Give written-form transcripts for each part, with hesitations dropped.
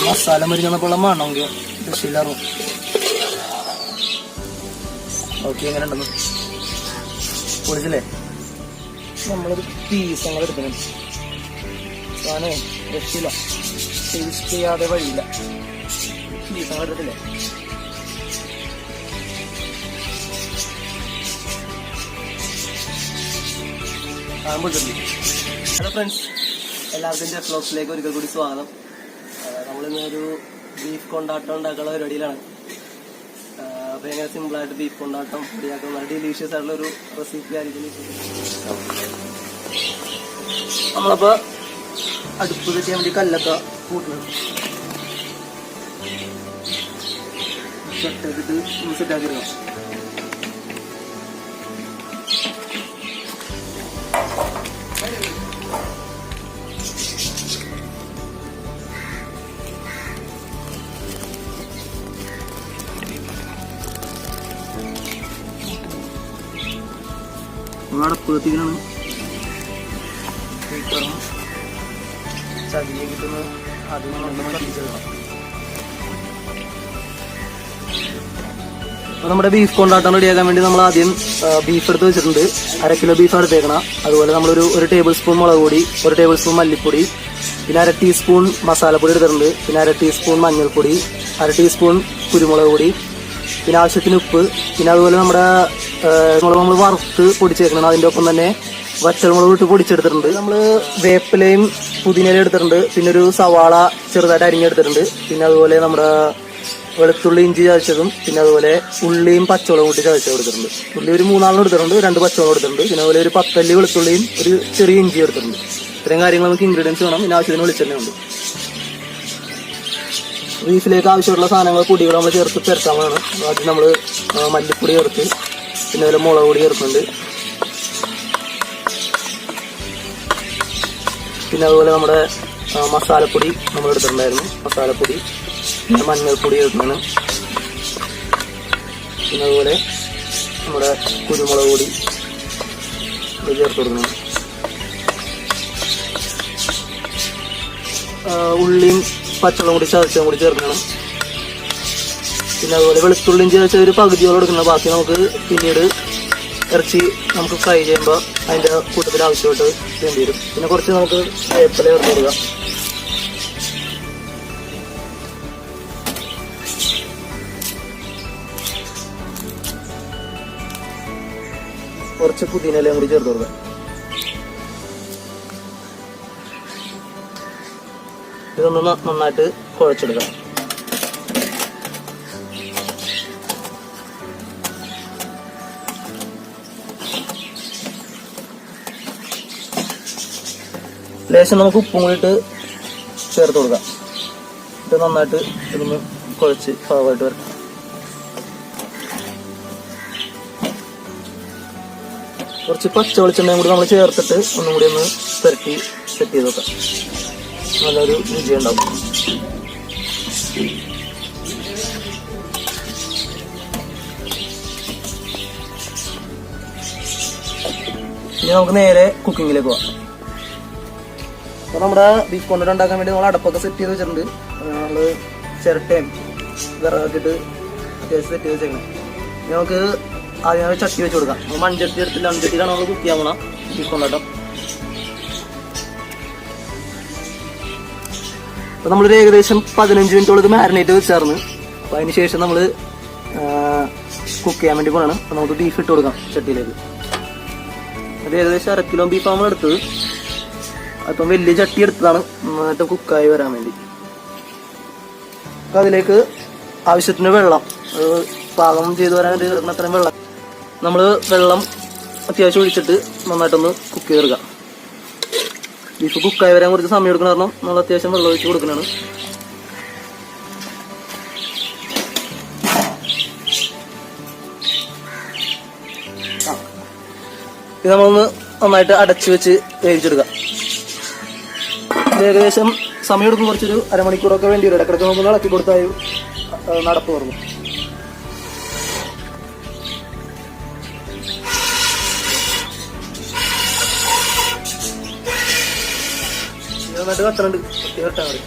Masala മുരിഞ്ഞപ്പോൾ മണമെങ്കിൽ കൃഷിയിലാറും. Okay, എങ്ങനെ ഉണ്ടെന്ന് പൊളിച്ചില്ലേ? നമ്മളൊരു പീസ് അങ്ങനെ എടുക്കണം. ഞാനേ രക്ഷയില്ല, ടേസ്റ്റ് ചെയ്യാതെ വഴിയില്ല. പീസ് അങ്ങനെ എടുത്തില്ലേ? ഹലോ ഫ്രണ്ട്സ്, എല്ലാവർക്കും ജെഫ്ലോസിലേക്ക് ഒരിക്കൽ കൂടി സ്വാഗതം. നമ്മളിന്നൊരു ബീഫ് കൊണ്ടാട്ടം ഉണ്ടാക്കാനുള്ള പരിപാടിയിലാണ്. അപ്പോൾ എങ്ങനെ സിമ്പിളായിട്ട് ബീഫ് കൊണ്ടാട്ടം റെഡിയാക്കുന്ന ഡെലീഷ്യസ് ആയിട്ടുള്ളൊരു റെസിപ്പി ആയിരിക്കും. നമ്മളപ്പോൾ അടുപ്പ് കെട്ടിയാൻ വേണ്ടി കല്ലൊക്കെ കൂട്ടുന്നത് സെറ്റാക്കിയിട്ട് സെറ്റാക്കിയിടണം. അടപ്പത്തിനാണ് ചകിരി കിട്ടുന്നത്. അത് അപ്പോൾ നമ്മുടെ ബീഫ് കൊണ്ടാട്ടം റെഡിയാക്കാൻ വേണ്ടി നമ്മൾ ആദ്യം ബീഫ് എടുത്ത് വെച്ചിട്ടുണ്ട്. 1/2 കിലോ ബീഫ് എടുത്തേക്കണം. അതുപോലെ നമ്മളൊരു 1 ടേബിൾ സ്പൂൺ മുളക് പൊടി, 1 ടേബിൾ സ്പൂൺ മല്ലിപ്പൊടി, പിന്നെ 1/2 ടീസ്പൂൺ മസാലപ്പൊടി എടുത്തിട്ടുണ്ട്. പിന്നെ 1/2 ടീസ്പൂൺ മഞ്ഞൾപ്പൊടി, 1/2 ടീസ്പൂൺ കുരുമുളക് പൊടി, പിന്നെ ആവശ്യത്തിന് ഉപ്പ്. പിന്നെ അതുപോലെ നമ്മുടെ മുളക് നമ്മൾ വറുത്ത് പൊടിച്ചേക്കണം. അതിൻ്റെ ഒപ്പം തന്നെ വറ്റൽമുളക് ഇട്ട് പൊടിച്ചെടുത്തിട്ടുണ്ട്. നമ്മൾ വേപ്പിലയും പുതിനയിലും എടുത്തിട്ടുണ്ട്. പിന്നെ ഒരു സവാള ചെറുതായിട്ട് അരിഞ്ഞെടുത്തിട്ടുണ്ട്. പിന്നെ അതുപോലെ നമ്മുടെ വെളുത്തുള്ളി ഇഞ്ചി ചതച്ചതും, പിന്നെ അതുപോലെ ഉള്ളിയും പച്ചമുളകും കൂട്ടി ചതച്ച് എടുത്തിട്ടുണ്ട്. ഉള്ളി ഒരു 3 എടുത്തിട്ടുണ്ട്, 2 പച്ചമുളക് എടുത്തിട്ടുണ്ട്. പിന്നെ അതുപോലെ ഒരു 10 അല്ലി വെളുത്തുള്ളിയും ഒരു ചെറിയ ഇഞ്ചി എടുത്തിട്ടുണ്ട്. ഇത്രയും കാര്യങ്ങൾ നമുക്ക് ഇൻഗ്രീഡിയൻസ് വേണം. പിന്നെ ആവശ്യത്തിന് വെളിച്ചെണ്ണയുണ്ട്. ബീഫിലേക്ക് ആവശ്യമുള്ള സാധനങ്ങൾ പൊടികൾ നമ്മൾ ചേർത്ത് ചേർക്കാവുന്നതാണ്. ആദ്യം നമ്മൾ മല്ലിപ്പൊടി ചേർത്ത്, പിന്നെ അതുപോലെ മുളക് പൊടി ചേർക്കുന്നുണ്ട്. പിന്നെ അതുപോലെ നമ്മുടെ മസാലപ്പൊടി നമ്മൾ എടുത്തിട്ടുണ്ടായിരുന്നു. മസാലപ്പൊടി, പിന്നെ മഞ്ഞൾപ്പൊടി ചേർക്കുന്നതാണ്. പിന്നെ അതുപോലെ നമ്മുടെ കുരുമുളക് പൊടി ചേർത്ത് കൊടുക്കണം. ഉള്ളിയും പച്ചമുളകും കൂടി ചതച്ചും കൂടി ചേർക്കണം. പിന്നെ അതുപോലെ വെളുത്തുള്ളിയും ചതച്ച ഒരു പകുതിയോളം എടുക്കണം. ബാക്കി നമുക്ക് പിന്നീട് ഇറച്ചി നമുക്ക് ഫ്രൈ ചെയ്യുമ്പോൾ അതിൻ്റെ കൂട്ടത്തിൽ ആവശ്യമായിട്ട് വേണ്ടി വരും. പിന്നെ കുറച്ച് നമുക്ക് വേപ്പില ചേർത്ത് കൊടുക്കാം. കുറച്ച് പുതിനയിലയും കൂടി ചേർത്ത് കൊടുക്കാം. ഇതൊന്ന് നന്നായിട്ട് കുഴച്ചെടുക്കാം. ലേശം നമുക്ക് ഉപ്പും കൂടിയിട്ട് ചേർത്ത് കൊടുക്കാം. ഇത് നന്നായിട്ട് ഇതൊന്ന് കുഴച്ച് പാകമായിട്ട് വരക്കാം. കുറച്ച് പച്ച വെളിച്ചെണ്ണയും കൂടി നമ്മൾ ചേർത്തിട്ട് ഒന്നും കൂടി ഒന്ന് പുരട്ടി സെറ്റ് ചെയ്ത് വെക്കാം. നല്ലൊരു രുചി ഉണ്ടാവും. ഇനി നമുക്ക് നേരെ കുക്കിങ്ങിലേക്ക് പോവാം. അപ്പോൾ നമ്മുടെ ബീഫ് കൊണ്ടാട്ടം ഉണ്ടാക്കാൻ വേണ്ടി നമ്മൾ അടപ്പൊക്കെ സെറ്റ് ചെയ്ത് വെച്ചിട്ടുണ്ട്. നമ്മൾ ചിരട്ടയും വിറകൊക്കെ അത്യാവശ്യം സെറ്റ് ചെയ്ത് വെച്ചേക്കണം. നമുക്ക് ആദ്യം ചട്ടി വെച്ച് കൊടുക്കാം. മൺചട്ടി എടുത്തില്ല, മൺചട്ടിയിലാണ് നമ്മൾ കുക്ക് ചെയ്യാൻ പോകണം ബീഫ് കൊണ്ടാട്ടം. അപ്പോൾ നമ്മളൊരു ഏകദേശം 15 മിനിറ്റോളം ഇത് മാരിനേറ്റ് വെച്ചായിരുന്നു. അപ്പോൾ അതിന് ശേഷം നമ്മൾ കുക്ക് ചെയ്യാൻ വേണ്ടി പോകണം. അപ്പോൾ നമുക്ക് ബീഫ് ഇട്ട് കൊടുക്കാം ചട്ടിയിലേക്ക്. അത് ഏകദേശം 1/2 കിലോ ബീഫ് നമ്മൾ എടുത്തത്. അപ്പം വലിയ ചട്ടി എടുത്തതാണ് നന്നായിട്ട് കുക്കായി വരാൻ വേണ്ടി. അപ്പോൾ അതിലേക്ക് ആവശ്യത്തിന് വെള്ളം, പാകം ചെയ്ത് വരാൻ വേണ്ടി അത്രയും വെള്ളം നമ്മൾ അത്യാവശ്യം ഒഴിച്ചിട്ട് നന്നായിട്ടൊന്ന് കുക്ക് ചെയ്തെടുക്കാം. ബീഫ് കുക്കായി വരാൻ കുറച്ച് സമയം എടുക്കുന്ന കാരണം നമ്മൾ അത്യാവശ്യം വെള്ളം ഒഴിച്ച് കൊടുക്കുന്നതാണ്. ഇത് നമ്മളൊന്ന് നന്നായിട്ട് അടച്ചു വെച്ച് വേവിച്ചെടുക്കാം. ഏകദേശം സമയം എടുക്കും. കുറച്ചൊരു അരമണിക്കൂറൊക്കെ വേണ്ടി വരും. ഇടയ്ക്കിടയ്ക്ക് നമുക്ക് ഇളക്കി കൊടുത്താൽ നടപ്പ് തുറന്നു. നന്നായിട്ട് കത്തണുണ്ട്. കെട്ടാൻ മതി.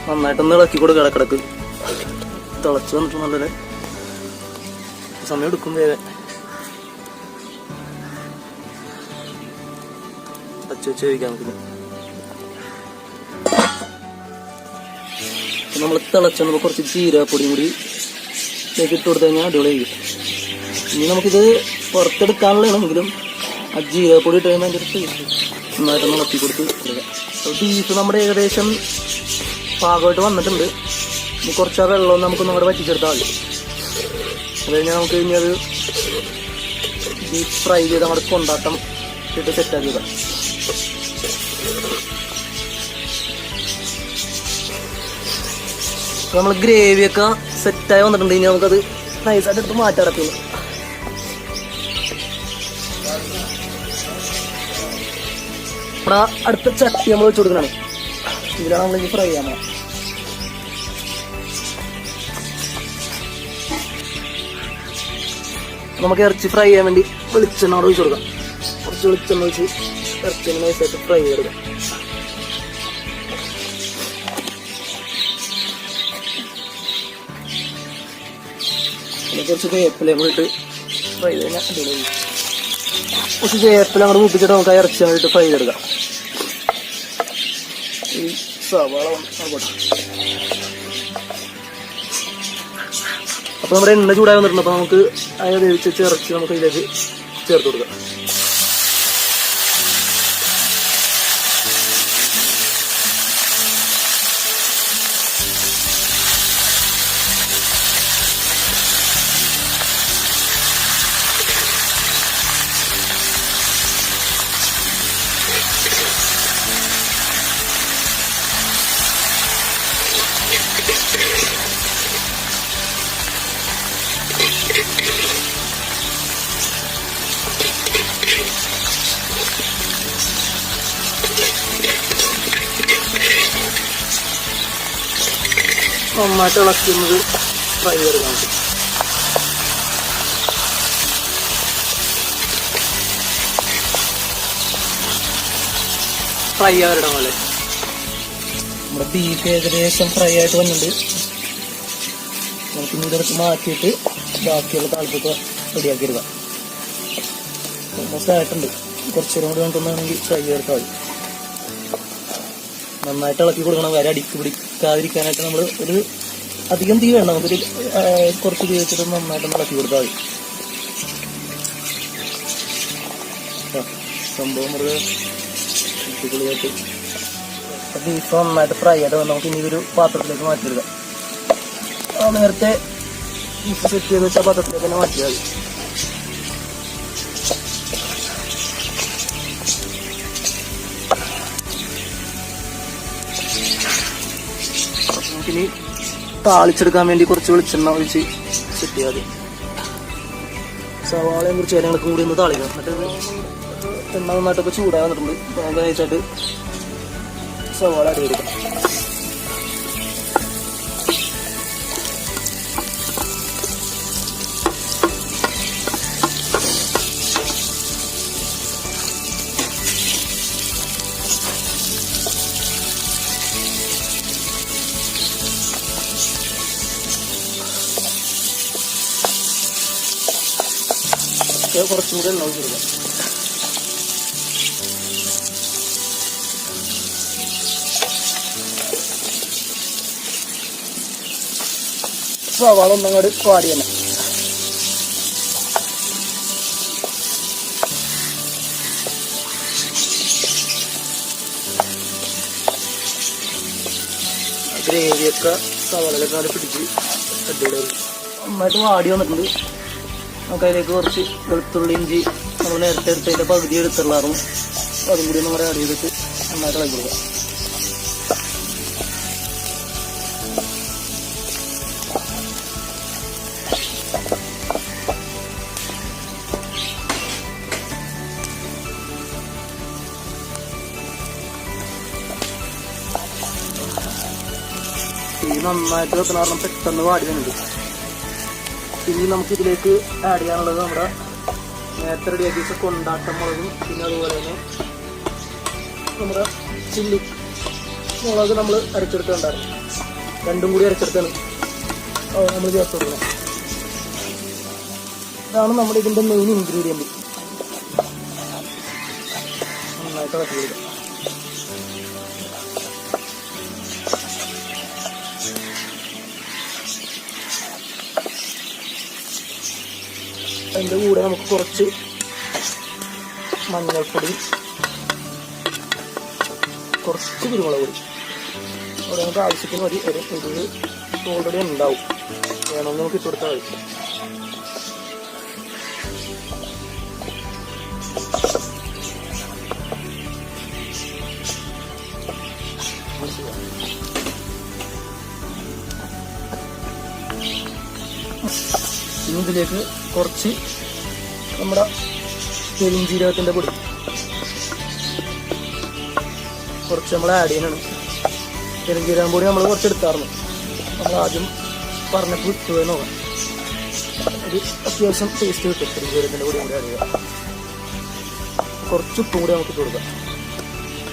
നന്നായിട്ടൊന്ന് ഇളക്കി കൊടുക്കുക. ഇടക്കിടക്ക് തിളച്ച് വന്നിട്ട് നല്ലൊരു സമയം എടുക്കും. വേറെ അടച്ചു വെച്ച് കഴിക്കാൻ നമുക്ക്. നമ്മൾ തിളച്ചപ്പോൾ കുറച്ച് ജീരകപ്പൊടിയും കൂടി ഇട്ട് കൊടുത്തു കഴിഞ്ഞാൽ അടിപൊളിയായിരിക്കും. ഇനി നമുക്കിത് പുറത്തെടുക്കാനുള്ളതാണെങ്കിലും ആ ജീരകപ്പൊടി ഇട്ട് കഴിയുമ്പോൾ അതിൻ്റെ ഒരു ടേസ്റ്റ് നന്നായിട്ട് ഇളക്കി കൊടുത്ത് കൊടുക്കാം. ബീഫ് നമ്മുടെ ഏകദേശം പാകമായിട്ട് വന്നിട്ടുണ്ട്. ഇനി കുറച്ച് ആ വെള്ളം നമുക്കൊന്നും കൂടെ വറ്റിച്ചെടുത്താൽ മതി. അത് കഴിഞ്ഞാൽ നമുക്ക് ഇനി അത് ബീഫ് ഫ്രൈ ചെയ്ത് നമ്മുടെ കൊണ്ടാട്ടം ഇട്ട് സെറ്റാക്കി വെക്കാം. നമ്മൾ ഗ്രേവിയൊക്കെ സെറ്റായി വന്നിട്ടുണ്ട്. ഇനി നമുക്കത് നൈസായിട്ട് എടുത്ത് മാറ്റാറത്തുള്ളൂ. നമ്മുടെ അടുത്ത ചട്ടി നമ്മൾ വെച്ച് കൊടുക്കണം. ഇതിലാണ് നമ്മളിനി ഫ്രൈ ചെയ്യാൻ പോകാം. നമുക്ക് ഇറച്ചി ഫ്രൈ ചെയ്യാൻ വേണ്ടി വെളിച്ചെണ്ണ അവിടെ ഒഴിച്ച് കൊടുക്കാം. കുറച്ച് വെളിച്ചെണ്ണ ഒഴിച്ച് ഇറച്ചി നൈസായിട്ട് ഫ്രൈ ചെയ്തെടുക്കാം. കുറച്ച് വേപ്പില കൂടിയിട്ട് ഫ്രൈ ചെയ്ത് കഴിഞ്ഞാൽ അടിപൊളി. കുറച്ച് വേപ്പില അങ്ങോട്ട് മുപ്പിച്ചിട്ട് നമുക്ക് ആ ഇറച്ചി വേണ്ടിയിട്ട് ഫ്രൈ ചെയ്തെടുക്കാം. ഈ സവാള അങ്ങോട്ട് അപ്പോൾ നമ്മുടെ എണ്ണ ചൂടായി വന്നിട്ടുണ്ട്. അപ്പോൾ നമുക്ക് അത് വേവിച്ച് ഇറച്ചി നമുക്ക് ഇതിലേക്ക് ചേർത്ത് കൊടുക്കാം. നന്നായിട്ട് ഇളക്കുന്നത് ഫ്രൈ ചെയ്തെടുക്കാം. ഫ്രൈ ആവരുടെ പോലെ നമ്മുടെ ബീഫ് ഏകദേശം ഫ്രൈ ആയിട്ട് വന്നിട്ടുണ്ട്. നമുക്ക് ഇതെടുത്ത് മാറ്റിയിട്ട് ബാക്കിയുള്ള താല്പര്യത്തെ റെഡിയാക്കി എടുക്കാം. ഓൾമോസ്റ്റ് ആയിട്ടുണ്ട്. കുറച്ചുകൂടെ കൂടി വേണ്ടിട്ടുണ്ടെങ്കിൽ ഫ്രൈ ചെയ്തെടുത്താൽ മതി. നന്നായിട്ട് ഇളക്കി കൊടുക്കണം. വരെ അടിക്ക് പിടിക്കാതിരിക്കാനായിട്ട് നമ്മൾ ഒരു അധികം തീ വേണ്ട. നമുക്കൊരു കുറച്ച് തീ വെച്ചിട്ട് നന്നായിട്ട് ഇളക്കി കൊടുത്താൽ മതി. സംഭവം ഒരു അടിപൊളിയായിട്ട് ബീഫ് നന്നായിട്ട് ഫ്രൈ ആയിട്ട് നമുക്ക് ഇനി ഒരു പാത്രത്തിലേക്ക് മാറ്റിയെടുക്കാം. നേരത്തെ ബീഫ് സെറ്റ് ചെയ്ത് വെച്ചാൽ പാത്രത്തിലേക്ക് തന്നെ മാറ്റിയാൽ മതി. നമുക്കിനി താളിച്ചെടുക്കാൻ വേണ്ടി കുറച്ച് വെളിച്ചെണ്ണ ഒഴിച്ച് സെറ്റ് ചെയ്യാതെ സവാളയും കുറച്ച് കാര്യങ്ങളൊക്കെ കൂടി ഒന്ന് താളിക്കണം. എന്നിട്ട് എണ്ണ നന്നായിട്ടൊക്കെ ചൂടായി വന്നിട്ടുണ്ട്. നമുക്ക് നൈസായിട്ട് സവാള അടി കൊടുക്കാം. കുറച്ചും കൂടെ എണ്ണ ഒഴിച്ച് കൊടുക്കാം. സവാള ഒന്നങ്ങോട്ട് വാടി തന്നെ. ഗ്രേവിയൊക്കെ സവാളയിലൊക്കെ അവിടെ പിടിച്ച് അടിപൊളി നന്നായിട്ട് വാടി വന്നിട്ടുണ്ട്. നമുക്ക് അതിലേക്ക് കുറച്ച് വെളുത്തുള്ളി ഇഞ്ചി നമ്മൾ നേരത്തെ എടുത്തതിൻ്റെ പകുതി എടുത്തുള്ളായിരുന്നു. അതും കൂടി നമ്മുടെ ആഡ് ചെയ്തിട്ട് നന്നായിട്ട് ഇളക്കി കൊടുക്കാം. ഈ നന്നായിട്ട് വെക്കുന്ന കാരണം പെട്ടെന്ന് വാടി വന്നിട്ട് ഇനി നമുക്ക് ഇതിലേക്ക് ആഡ് ചെയ്യാനുള്ളത് നമ്മുടെ നേരത്തെ റെഡിയാക്കി വെച്ച കൊണ്ടാട്ടം മുളകും പിന്നെ അതുപോലെ തന്നെ നമ്മുടെ ചില്ലി മുളക് നമ്മൾ അരച്ചെടുത്തുണ്ടായിരുന്നു. രണ്ടും കൂടി അരച്ചെടുത്താണ് നമ്മൾ ചേർത്ത് കൊടുക്കണം. ഇതാണ് നമ്മുടെ ഇതിൻ്റെ മെയിൻ ഇൻഗ്രീഡിയൻറ്റ്. നന്നായിട്ട് വറ്റി കൊടുക്കുക. അതിൻ്റെ കൂടെ നമുക്ക് കുറച്ച് മഞ്ഞൾപ്പൊടി, കുറച്ച് കുരുമുളക് പൊടി, അവിടെ നമുക്ക് ആവശ്യത്തിന് മതി. ഇത് ഓൾറെഡി ഉണ്ടാവും, വേണമെന്ന് നമുക്ക് ഇട്ട് കൊടുത്താൽ മതി. ഇനി ഇതിലേക്ക് കുറച്ച് നമ്മുടെ പെരുംജീരകത്തിൻ്റെ പൊടി കുറച്ച് നമ്മൾ ആഡ് ചെയ്യാനാണ്. പെരുംജീരകം പൊടി നമ്മൾ കുറച്ച് എടുത്തായിരുന്നു. നമ്മൾ ആദ്യം പറഞ്ഞപ്പോൾ ഇട്ടുപോയി നോക്കാം. ഒരു അത്യാവശ്യം ടേസ്റ്റ് കിട്ടും പെരുംജീരകത്തിൻ്റെ പൊടി കൂടി ആഡ് ചെയ്യുക. കുറച്ച് ഉപ്പും കൂടി നമുക്ക് ഇട്ട് കൊടുക്കാം.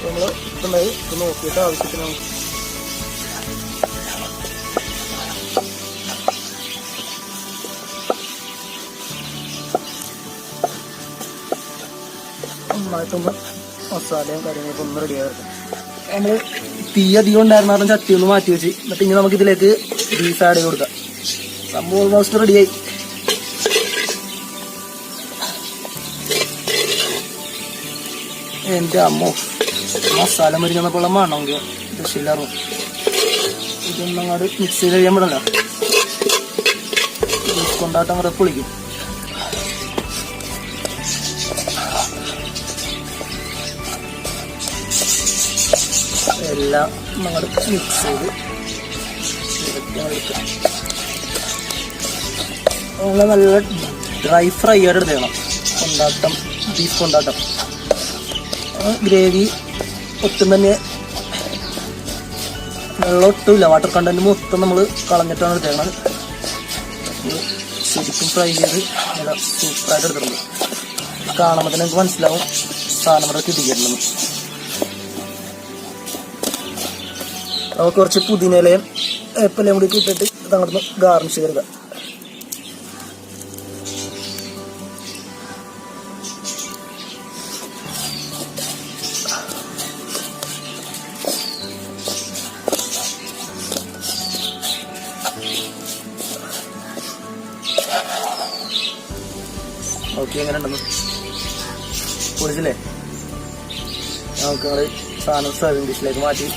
നമ്മൾ ഇട്ടുണ്ടായി ഇത് നോക്കിയിട്ട് ആവശ്യത്തിന് നമുക്ക് നന്നായിട്ടൊന്ന് മസാലയും കാര്യങ്ങളൊക്കെ ഒന്ന് റെഡിയാക്കാം. നമ്മൾ തീ അധികം ഉണ്ടായിരുന്ന ചട്ടി ഒന്ന് മാറ്റി വെച്ച് എന്നിട്ട് ഇനി നമുക്ക് ഇതിലേക്ക് ബീഫ് ആഡ് ചെയ്ത് കൊടുക്കാം. സംഭവം ഓൾമോസ്റ്റ് റെഡിയായി. എൻ്റെ അമ്മോ, മസാല മരിഞ്ഞപ്പോൾ മണമെങ്കിൽ രക്ഷയില്ലാറും. ഇതൊന്നും അങ്ങോട്ട് മിക്സ് ചെയ്ത് കഴിയാൻ പറ്റില്ല. ബീഫ് കൊണ്ടാട്ടം കൂടെ പൊളിക്കും. എല്ലാം നമ്മൾ മിക്സ് ചെയ്ത് എടുക്കാം. നല്ല ഡ്രൈ ഫ്രൈ ആയിട്ട് എടുത്തേക്കണം കൊണ്ടാട്ടം, ബീഫ് കൊണ്ടാട്ടം. ഗ്രേവി ഒട്ടും തന്നെ വെള്ളം ഒട്ടുമില്ല, വാട്ടർ കണ്ടന്റ് മൊത്തം നമ്മൾ കളഞ്ഞിട്ടാണ് എടുത്തേക്കണം. ശരിക്കും ഫ്രൈ ചെയ്ത് നല്ല സൂപ്പറായിട്ട് എടുത്തിട്ടുണ്ട്. കാണുമ്പോൾ തന്നെ നമുക്ക് മനസ്സിലാവും സാധനം ഇവിടെ കിട്ടിയിട്ടുണ്ടെന്ന്. നമുക്ക് കുറച്ച് പുതിനയിലയും ഏപ്പലയും കൂടി ഇട്ടിട്ട് ഇതങ്ങോട്ട് ഗാർണിഷ് ചെയ്തെടുക്കാം. ഓക്കെ, എങ്ങനെ ഉണ്ടെന്ന് പൊളിച്ചില്ലേ? നമുക്ക് സാധനം സർവിങ് ഡിഷിലേക്ക് മാറ്റി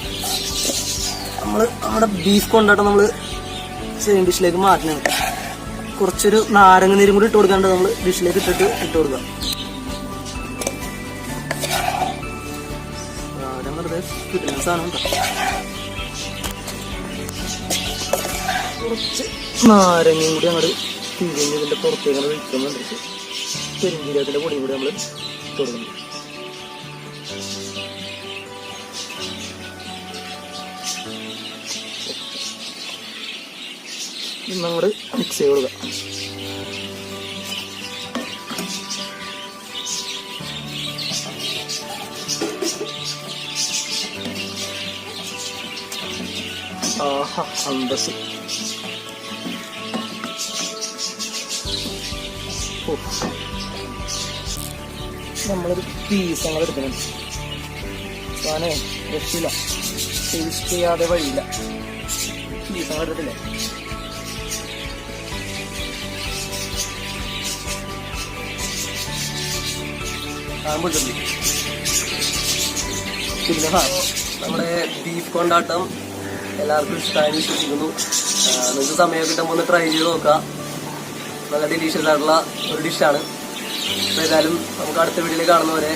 നമ്മുടെ ബീഫ് കൊണ്ടാട്ടം നമ്മൾ സെയിം ഡിഷിലേക്ക് മാറ്റണം. കുറച്ചൊരു നാരങ്ങ നീരും കൂടി ഇട്ട് കൊടുക്കാണ്ട് നമ്മൾ ഡിഷിലേക്ക് ഇട്ട് കൊടുക്കാം. വെറുതെ കിട്ടുന്ന സാധനം ഉണ്ടോ? കുറച്ച് നാരങ്ങയും കൂടി അങ്ങോട്ട് തിരിഞ്ഞ് ഇതിൻ്റെ പുറത്തേക്ക് നമ്മൾ ഒഴിക്കുന്നുണ്ട്. പെരുംജീരകത്തിൻ്റെ പൊടിയും കൂടി നമ്മൾ ഇട്ട് കൊടുക്കണം. ഇന്നങ്ങോട്ട് മിക്സ് ചെയ്ത് കൊടുക്കാം. ആഹാ, അന്തസ്. നമ്മളൊരു പീസ് അങ്ങനെ എടുക്കുന്നുണ്ട്. സാധനേ രക്ഷയില്ല, ടേസ്റ്റ് ചെയ്യാതെ വഴിയില്ല. പീസ് അങ്ങനെ എടുത്തില്ലേ? പിന്നെ നമ്മുടെ ബീഫ് കൊണ്ടാട്ടം എല്ലാവർക്കും ഇഷ്ടമായി വിശ്വസിക്കുന്നു. നിങ്ങൾക്ക് സമയം കിട്ടുമ്പോൾ ഒന്ന് ട്രൈ ചെയ്ത് നോക്കാം. നല്ല ഡെലീഷ്യസ് ആയിട്ടുള്ള ഒരു ഡിഷാണ്. അപ്പോൾ ഏതായാലും നമുക്ക് അടുത്ത വീഡിയോയിൽ കാണുന്നവരെ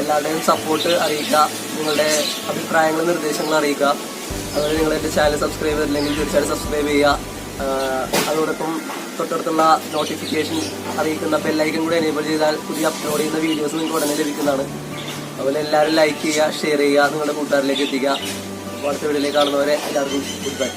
എല്ലാവരുടെയും സപ്പോർട്ട് അറിയിക്കുക, നിങ്ങളുടെ അഭിപ്രായങ്ങളും നിർദ്ദേശങ്ങളും അറിയിക്കുക. അതുപോലെ നിങ്ങൾ എൻ്റെ ചാനൽ സബ്സ്ക്രൈബ് ചെയ്തില്ലെങ്കിൽ തീർച്ചയായിട്ടും സബ്സ്ക്രൈബ് ചെയ്യുക. അതോടൊപ്പം തൊട്ടടുത്തുള്ള നോട്ടിഫിക്കേഷൻ അറിയിക്കുന്ന ബെല്ലൈക്കൻ കൂടി എനേബിൾ ചെയ്താൽ പുതിയ അപ്ലോഡ് ചെയ്യുന്ന വീഡിയോസ് നിങ്ങൾക്ക് ഉടനെ ലഭിക്കുന്നതാണ്. അതുപോലെ എല്ലാവരും ലൈക്ക് ചെയ്യുക, ഷെയർ ചെയ്യുക, നിങ്ങളുടെ കൂട്ടുകാരിലേക്ക് എത്തിക്കുക. അടുത്ത വീഡിയോയിലേക്ക് കാണുന്നവരെ എല്ലാവർക്കും ഗുഡ് ബൈ.